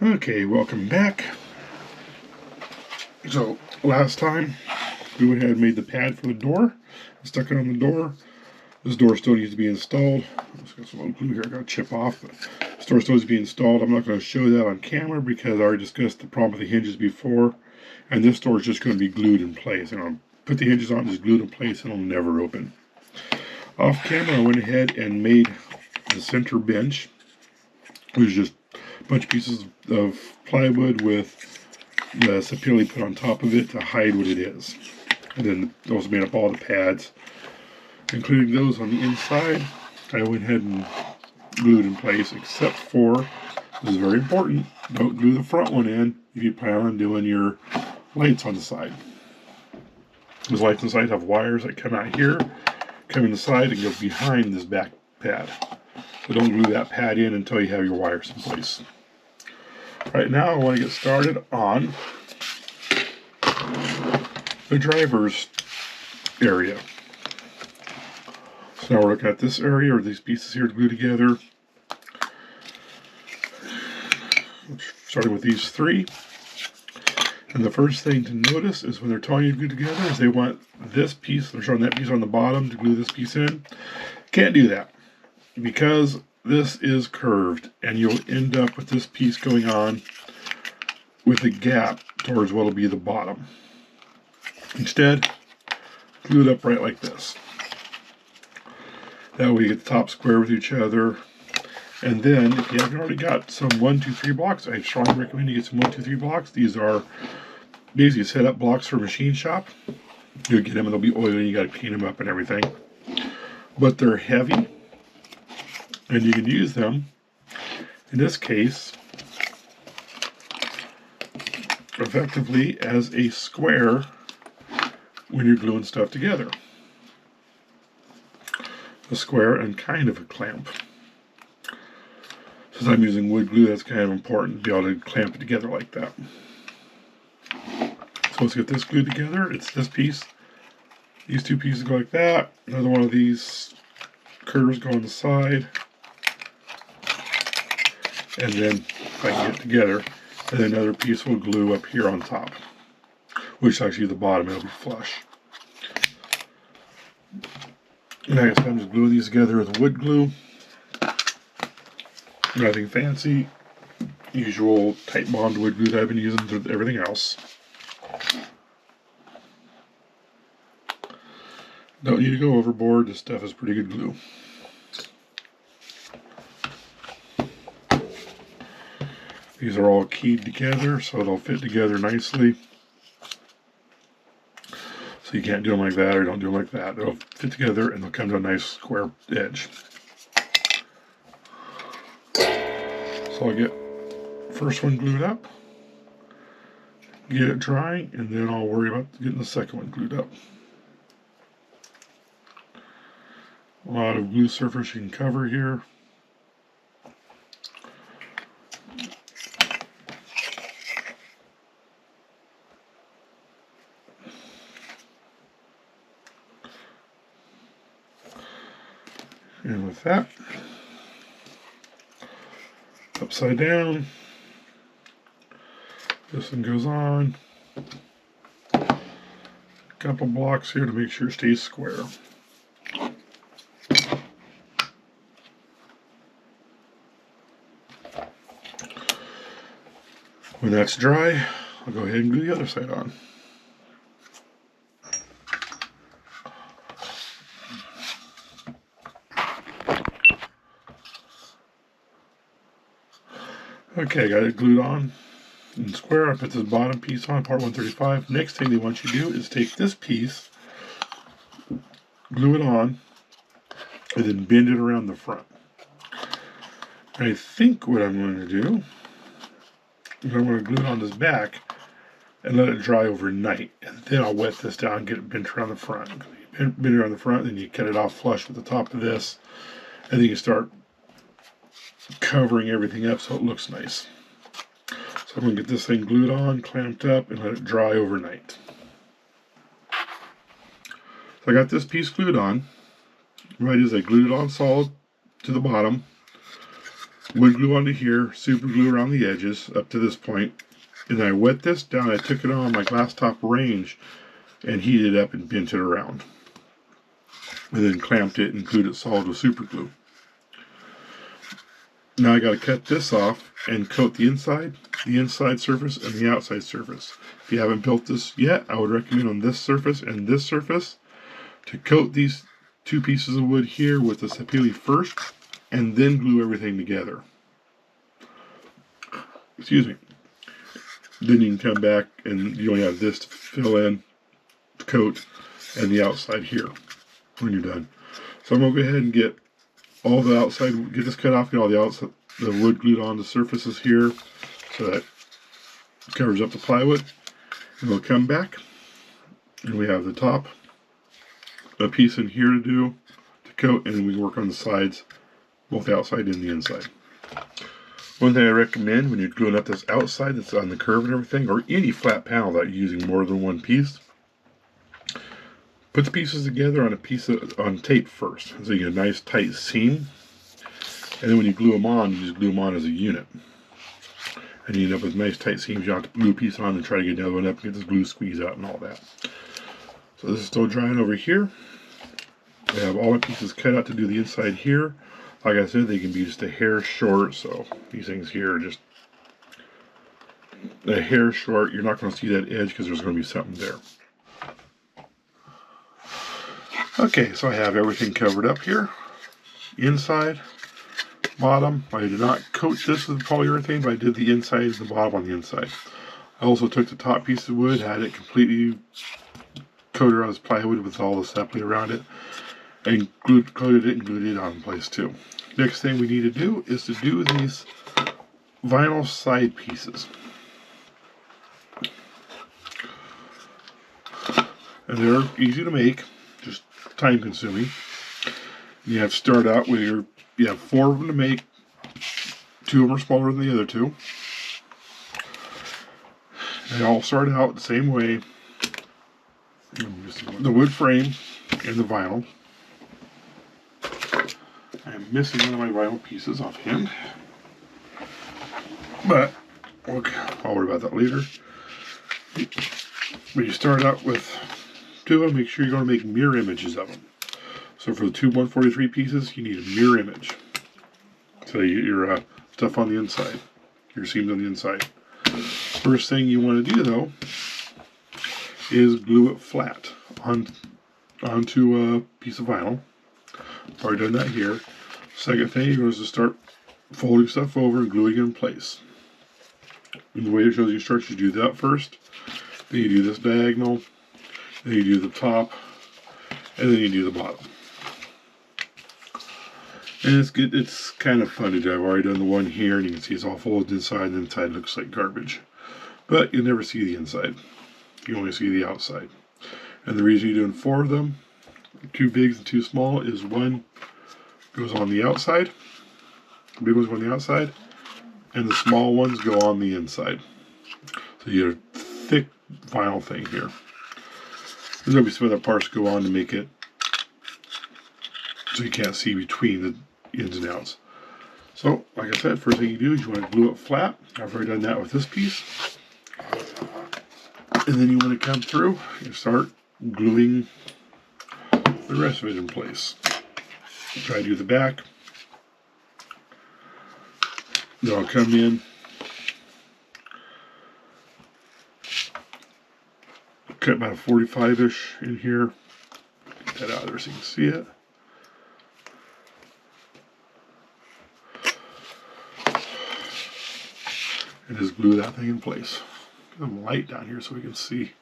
Okay, welcome back. So last time we went ahead and made the pad for the door, stuck it on the door. This door still needs to be installed. Just got some glue here I got to chip off, but this door still needs to be installed. I'm not going to show that on camera because I already discussed the problem with the hinges before, and this door is just going to be glued in place. And I'll put the hinges on, just glued in place, and it'll never open. Off camera, I went ahead and made the center bench. It was just a bunch of pieces of plywood with the sapelli put on top of it to hide what it is. And then those made up all the pads, including those on the inside. I went ahead and glued in place, except for, this is very important, don't glue the front one in if you plan on doing your lights on the side. Those lights on the side have wires that come out here, come in the side, and go behind this back pad. So don't glue that pad in until you have your wires in place. Right now I want to get started on the driver's area. So now we're looking at this area, or these pieces here to glue together. Starting with these three. And the first thing to notice is when they're telling you to glue together is they want this piece, they're showing that piece on the bottom to glue this piece in. Can't do that because this is curved and you'll end up with this piece going on with a gap towards what will be the bottom. Instead, glue it up right like this. That way you get the top square with each other. And then if you haven't already got some 1, 2, 3 blocks, I strongly recommend you get some 1, 2, 3 blocks. These are basically set up blocks for a machine shop. You'll get them and they'll be oily, you got to clean them up and everything. But they're heavy and you can use them, in this case, effectively as a square when you're gluing stuff together. A square and kind of a clamp. Since I'm using wood glue, that's kind of important to be able to clamp it together like that. So let's get this glued together. It's this piece. These two pieces go like that. Another one of these curves go on the side. And then if I can get it together, and then another piece will glue up here on top, which is actually the bottom, it'll be flush. And I guess I'm just gluing these together with wood glue. Nothing fancy. Usual tight bond wood glue that I've been using for everything else. Don't need to go overboard. This stuff is pretty good glue. These are all keyed together so they'll fit together nicely. So you can't do them like that or don't do them like that. They'll fit together and they'll come to a nice square edge. So I'll get first one glued up, get it drying, and then I'll worry about getting the second one glued up. A lot of glue surface you can cover here. And with that, upside down, this one goes on. A couple blocks here to make sure it stays square. When that's dry, I'll go ahead and glue the other side on. Okay, got it glued on and square. I put this bottom piece on, part 135. Next thing they want you to do is take this piece, glue it on, and then bend it around the front. I think what I'm going to do is I'm going to glue it on this back and let it dry overnight. And then I'll wet this down and get it bent around the front. Bend it around the front, then you cut it off flush with the top of this, and then you start covering everything up so it looks nice. So I'm going to get this thing glued on, clamped up, and let it dry overnight. So I got this piece glued on. What I did is I glued it on solid to the bottom. wood glue onto here, super glue around the edges up to this point, and I wet this down. I took it on my glass top range and heated it up and bent it around, and then clamped it and glued it solid with super glue. Now I got to cut this off and coat the inside surface, and the outside surface. If you haven't built this yet, I would recommend on this surface and this surface to coat these two pieces of wood here with the sapele first, and then glue everything together. Excuse me. Then you can come back and you only have this to fill in, coat, and the outside here when you're done. So I'm going to go ahead and get all the outside, get this cut off, get all the outside, the wood glued on the surfaces here so that it covers up the plywood. And we'll come back and we have the top, a piece in here to do, to coat, and then we can work on the sides, both the outside and the inside. One thing I recommend when you're gluing up this outside that's on the curve and everything, or any flat panel that you're using more than one piece, put the pieces together on a piece on tape first, so you get a nice tight seam. And then when you glue them on, you just glue them on as a unit. And you end up with nice tight seams. You don't have to glue a piece on and try to get another one up and get this glue squeeze out and all that. So this is still drying over here. I have all my pieces cut out to do the inside here. Like I said, they can be just a hair short, so these things here are just a hair short. You're not going to see that edge because there's going to be something there. Okay, so I have everything covered up here. Inside, bottom. I did not coat this with polyurethane, but I did the inside and the bottom on the inside. I also took the top piece of wood, had it completely coated around this plywood with all the sapling around it, and coated it and glued it on in place too. Next thing we need to do is to do these vinyl side pieces. And they're easy to make, just time consuming. You have to start out with you have 4 of them to make. 2 of them are smaller than the other 2. They all start out the same way. The wood frame and the vinyl. I'm missing one of my vinyl pieces offhand, but okay, I'll worry about that later. When you start out with 2 of them, make sure you're going to make mirror images of them. So for the 2 143 pieces, you need a mirror image. So you get your stuff on the inside, your seams on the inside. First thing you want to do though is glue it flat onto a piece of vinyl. I've already done that here. Second thing, you're going to start folding stuff over and gluing it in place. And the way it shows you instructions, you do that first. Then you do this diagonal. Then you do the top. And then you do the bottom. And it's good. It's kind of fun to do. I've already done the one here, and you can see it's all folded inside, and the inside looks like garbage. But you'll never see the inside. You only see the outside. And the reason you're doing 4 of them, 2 big and 2 small, is 1 goes on the outside. The big ones go on the outside, and the small ones go on the inside. So you get a thick vinyl thing here. There's going to be some other parts go on to make it so you can't see between the ins and outs. So, like I said, first thing you do is you want to glue it flat. I've already done that with this piece. And then you want to come through and start gluing the rest of it in place. Try to do the back. Then I'll come in, cut about a 45-ish in here. Get that out of there so you can see it. And just glue that thing in place. Get some light down here so we can see.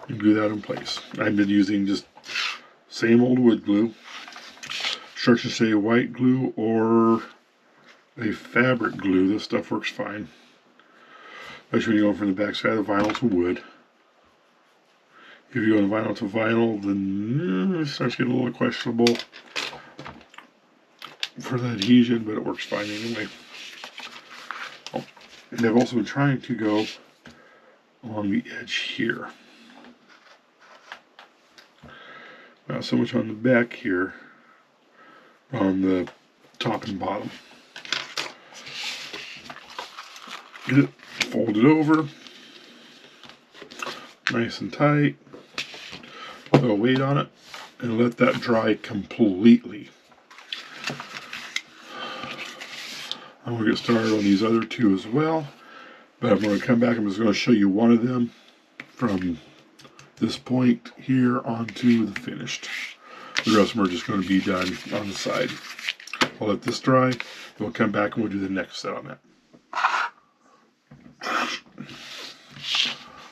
And glue that in place. I've been using just same old wood glue. Instructions say white glue or a fabric glue. This stuff works fine. Especially when you go from the back side of the vinyl to wood. If you go from vinyl to vinyl, then it starts getting a little questionable for the adhesion, but it works fine anyway. Oh, and I've also been trying to go along the edge here. Not so much on the back here, on the top and bottom. Get it folded over, nice and tight. Throw a weight on it and let that dry completely. I'm going to get started on these other two as well, but I'm going to come back. I'm just going to show you one of them from this point here onto the finished. The rest of them are just going to be done on the side. I'll let this dry, then we'll come back and we'll do the next set on that.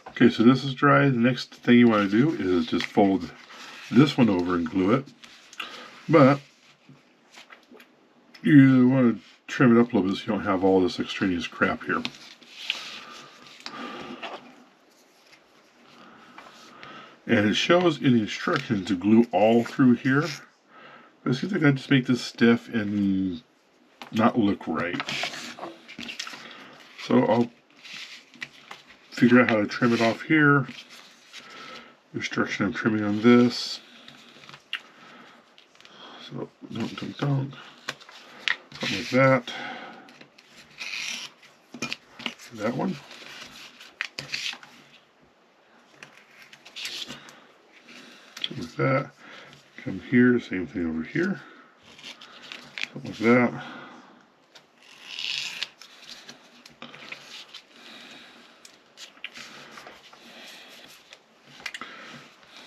Okay, so this is dry. The next thing you want to do is just fold this one over and glue it. But you want to trim it up a little bit so you don't have all this extraneous crap here. And it shows in the instructions to glue all through here. But it seems like I just make this stiff and not look right. So I'll figure out how to trim it off here. Instruction I'm trimming on this. So something like that. That one. Something like that. Come here, same thing over here. Something like that.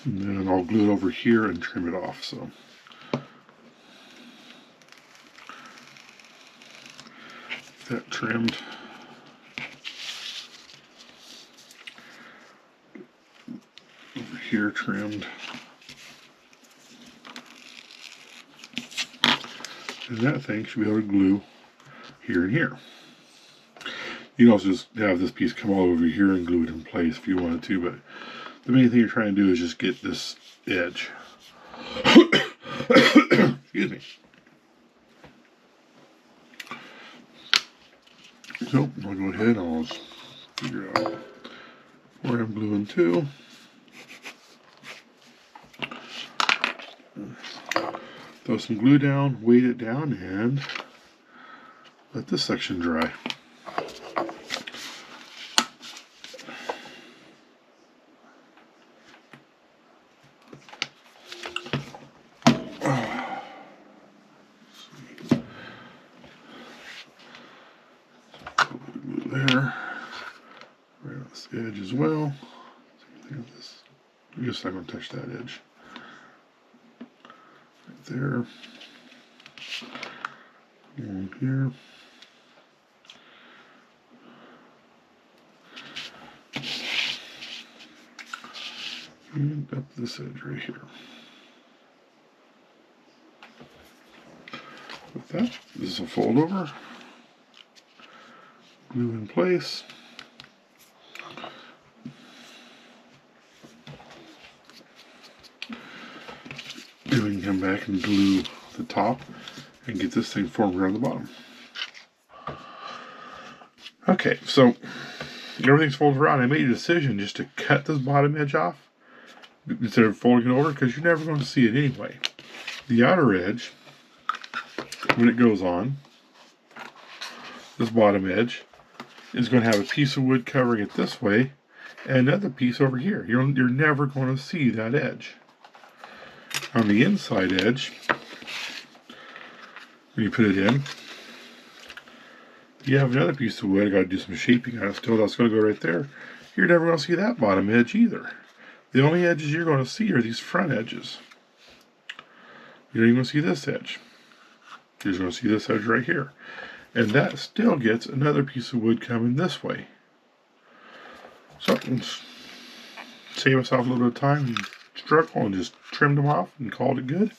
And then I'll glue it over here and trim it off. So that trimmed. Over here trimmed. And that thing should be able to glue here and here. You can also just have this piece come all over here and glue it in place if you wanted to, but the main thing you're trying to do is just get this edge. Excuse me. So I'll go ahead and I'll just figure out where I'm gluing to. Throw some glue down, weight it down, and let this section dry. There, right on this edge as well. Same thing with this. I'm just not going to touch that edge. Right there. Along here. And up this edge right here. With that, this is a fold over. Glue in place. Then we can come back and glue the top and get this thing formed around the bottom. Okay, so everything's folded around. I made a decision just to cut this bottom edge off instead of folding it over because you're never going to see it anyway. The outer edge, when it goes on, this bottom edge is going to have a piece of wood covering it this way and another piece over here. You're never going to see that edge. On the inside edge, when you put it in, you have another piece of wood. I got to do some shaping on it still. That's going to go right there. You're never going to see that bottom edge either. The only edges you're going to see are these front edges. You're not even going to see this edge. You're just going to see this edge right here. And that still gets another piece of wood coming this way. So, save us off a little bit of time and struggle and just trimmed them off and called it good.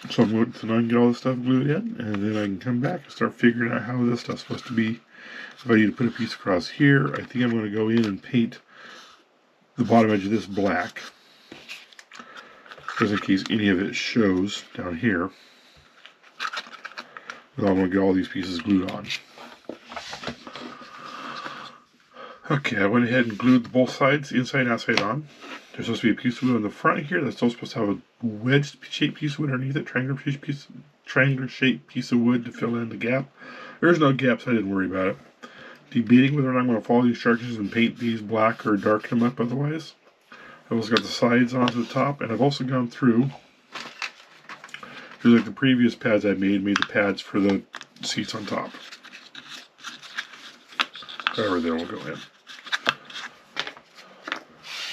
So I'm going to now get all this stuff glued in, and then I can come back and start figuring out how this stuff's supposed to be. If I need to put a piece across here, I think I'm going to go in and paint the bottom edge of this black, just in case any of it shows down here. Then I'm going to get all these pieces glued on. Okay, I went ahead and glued both sides, inside and outside on. There's supposed to be a piece of wood on the front here that's still supposed to have a wedge-shaped piece of wood underneath it, triangular piece triangular shaped piece of wood to fill in the gap. There's no gaps, so I didn't worry about it. Debating whether or not I'm going to follow these instructions and paint these black or darken them up otherwise. I've also got the sides onto the top, and I've also gone through, just like the previous pads I made the pads for the seats on top. Everything will go in.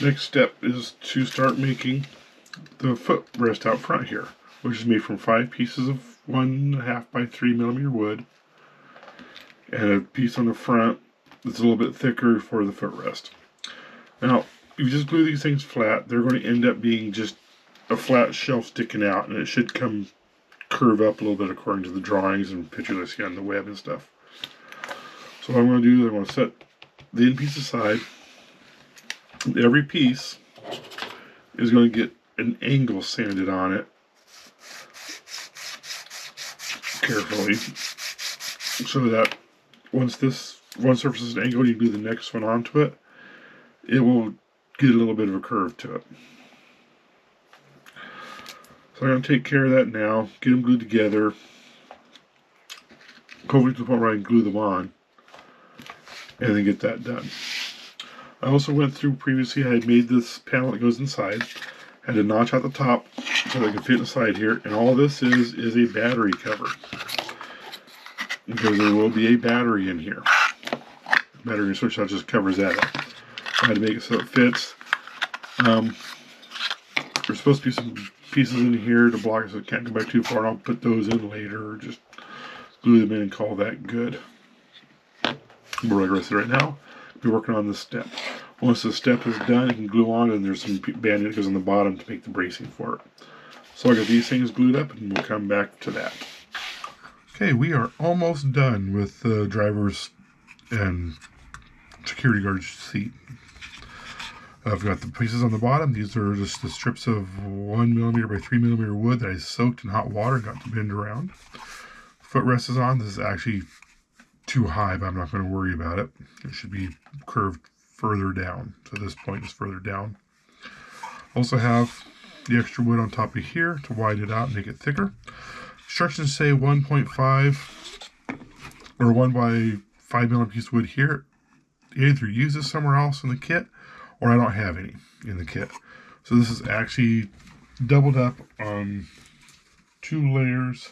Next step is to start making the footrest out front here, which is made from 5 pieces of 1.5 by 3 millimeter wood, and a piece on the front that's a little bit thicker for the footrest. Now, if you just glue these things flat, they're going to end up being just a flat shelf sticking out, and it should curve up a little bit according to the drawings and pictures I see on the web and stuff. So what I'm going to do is I'm going to set the end piece aside. Every piece is going to get an angle sanded on it carefully, so that once one surface is angled, you glue the next one onto it, it will get a little bit of a curve to it. So I'm going to take care of that now, get them glued together, hopefully to the point where I can glue them on, and then get that done. I also went through previously, I had made this panel that goes inside, had a notch at the top so that it could fit inside here, and all this is a battery cover, because there will be a battery in here. Battery switch that just covers that up. I had to make it so it fits. There's supposed to be some pieces in here to block it so it can't go back too far, and I'll put those in later, or just glue them in and call that good. But like I said, right now, be working on this step. Once the step is done, you can glue on, and there's some banding that goes on the bottom to make the bracing for it. So I got these things glued up, and we'll come back to that. Okay, we are almost done with the driver's and security guard seat. I've got the pieces on the bottom. These are just the strips of 1 millimeter by 3 millimeter wood that I soaked in hot water and got to bend around. Footrest is on. This is actually too high, but I'm not going to worry about it. It should be curved further down. So this point is further down. Also have the extra wood on top of here to widen it out and make it thicker. Instructions say 1.5 or 1 by 5 millimeter piece of wood here. You either use this somewhere else in the kit, or I don't have any in the kit. So this is actually doubled up on 2 layers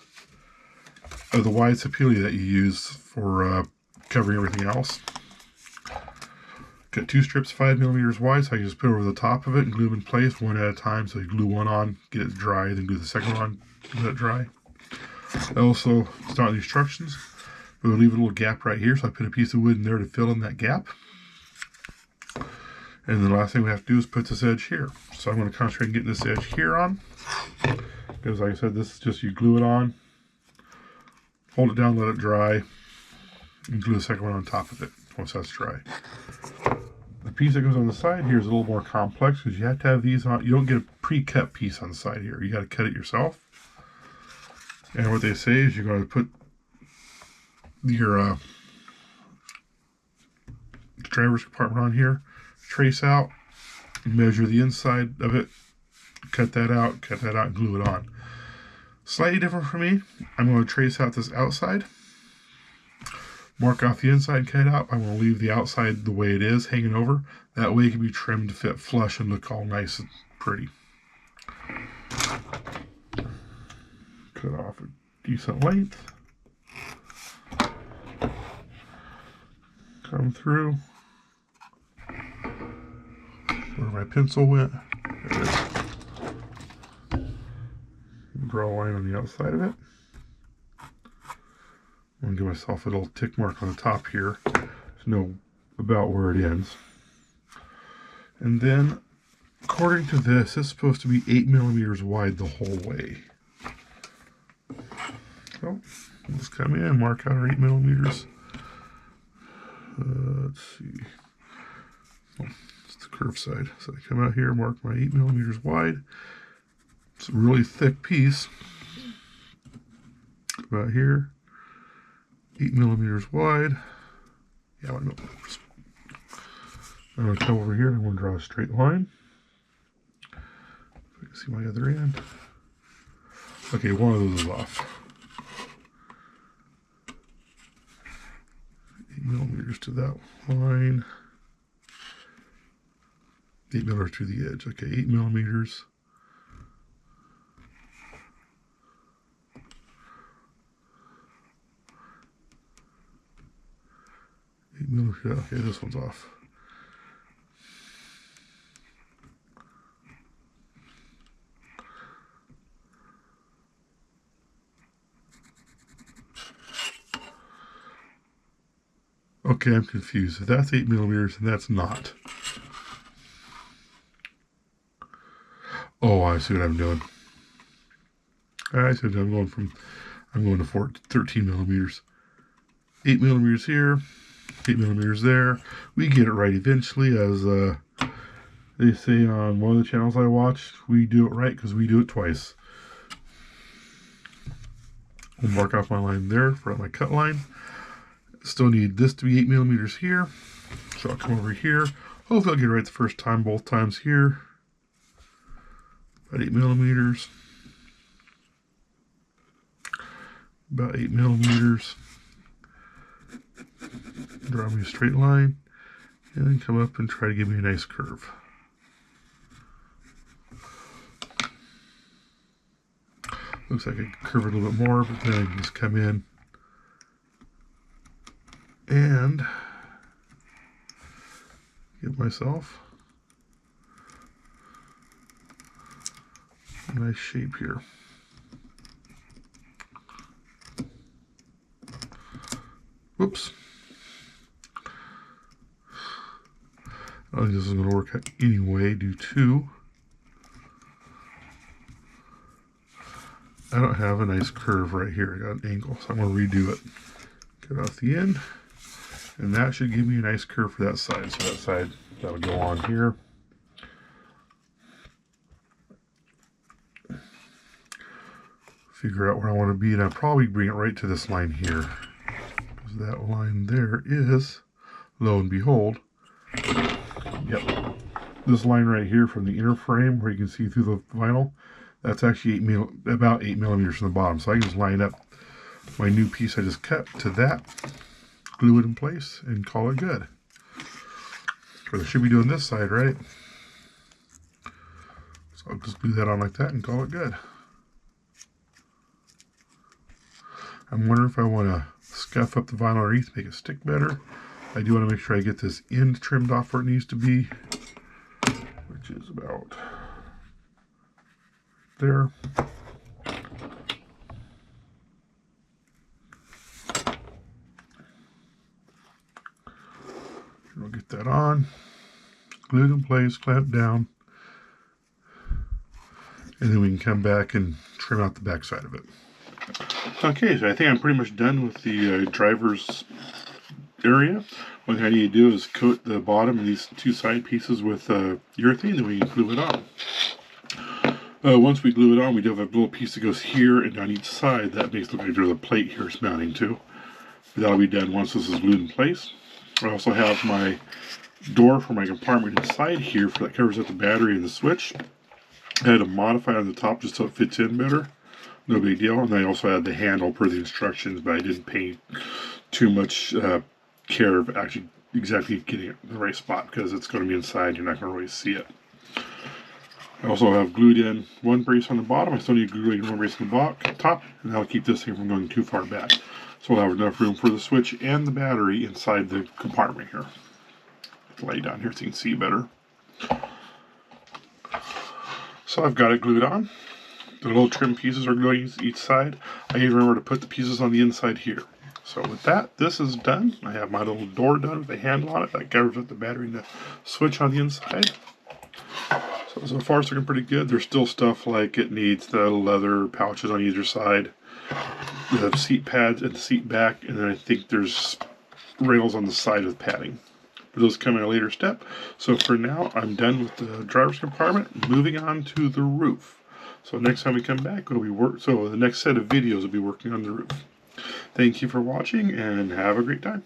of the wide sapele that you use for covering everything else. Got 2 strips 5 millimeters wide, so I can just put it over the top of it and glue them in place one at a time. So you glue one on, get it dry, then glue the second one on, let it dry. I also, it's not in the instructions, but we'll leave a little gap right here, so I put a piece of wood in there to fill in that gap. And the last thing we have to do is put this edge here. So I'm going to concentrate on getting this edge here on, because like I said, this is just, you glue it on, hold it down, let it dry, and glue the second one on top of it once that's dry. The piece that goes on the side here is a little more complex, because you have to have these on. You don't get a pre-cut piece on the side here. You got to cut it yourself. And what they say is you're going to put your driver's compartment on here, trace out, measure the inside of it, cut that out, and glue it on. Slightly different for me. I'm going to trace out this outside, mark off the inside, cut it out. I'm going to leave the outside the way it is, hanging over. That way it can be trimmed to fit flush and look all nice and pretty. Cut off a decent length. Come through. Where my pencil went. There it is. Draw a line on the outside of it. I'm going to give myself a little tick mark on the top here to know about where it ends. And then, according to this, it's supposed to be 8 millimeters wide the whole way. So, let's come in, mark out our 8 millimeters. Let's see. Oh, it's the curved side. So I come out here, mark my 8 millimeters wide. It's a really thick piece. About here, 8 millimeters wide. Yeah, 1 millimeter. I'm going to come over here and I'm going to draw a straight line. So you can see my other end. Okay, one of those is off. to that line. 8 millimeters to the edge. Okay, 8 millimeters. Okay, this one's off. Okay, I'm confused. That's 8 millimeters and that's not. Oh, I see what I'm doing. I see what I'm going I'm going to 13 millimeters. 8 millimeters here, 8 millimeters there. We get it right eventually, as they say on one of the channels I watch. We do it right because we do it twice. I'll mark off my line there for my cut line. Still need this to be 8 millimeters here. So I'll come over here. Hopefully I'll get it right the first time, both times here. About 8 millimeters. About 8 millimeters. Draw me a straight line. And then come up and try to give me a nice curve. Looks like I can curve it a little bit more, but then I can just come in and give myself a nice shape here. Whoops. I don't think this is going to work out anyway due to I don't have a nice curve right here. I got an angle, so I'm going to redo it. Cut off the end, and that should give me a nice curve for that side. So that side, that'll go on here. Figure out where I want to be, and I'll probably bring it right to this line here. Because that line there is, lo and behold, yep, this line right here from the inner frame where you can see through the vinyl, that's actually about 8 millimeters from the bottom. So I can just line up my new piece I just cut to that, glue it in place, and call it good. But I should be doing this side, right? So I'll just glue that on like that and call it good. I'm wondering if I want to scuff up the vinyl underneath, make it stick better. I do want to make sure I get this end trimmed off where it needs to be, which is about there. We'll get that on, glue it in place, clamp down, and then we can come back and trim out the back side of it. Okay, so I think I'm pretty much done with the driver's area. What I need to do is coat the bottom of these two side pieces with urethane, then we can glue it on. Once we glue it on, we do have a little piece that goes here and on each side. That makes it look like there's a plate here it's mounting to. But that'll be done once this is glued in place. I also have my door for my compartment inside here that covers up the battery and the switch. I had to modify on the top just so it fits in better. No big deal. And I also had the handle per the instructions, but I didn't pay too much care of actually exactly getting it in the right spot because it's going to be inside. You're not going to really see it. I also have glued in one brace on the bottom. I still need to glue in one brace on the top, and that'll keep this thing from going too far back. So we'll have enough room for the switch and the battery inside the compartment here. Lay down here so you can see better. So I've got it glued on. The little trim pieces are glued each side. I need to remember to put the pieces on the inside here. So with that, this is done. I have my little door done with a handle on it that covers up the battery and the switch on the inside. So far it's looking pretty good. There's still stuff like it needs the leather pouches on either side, the seat pads and the seat back, and then I think there's rails on the side of the padding. But those come in a later step. So for now, I'm done with the driver's compartment. Moving on to the roof. So next time we come back, the next set of videos will be working on the roof. Thank you for watching and have a great time.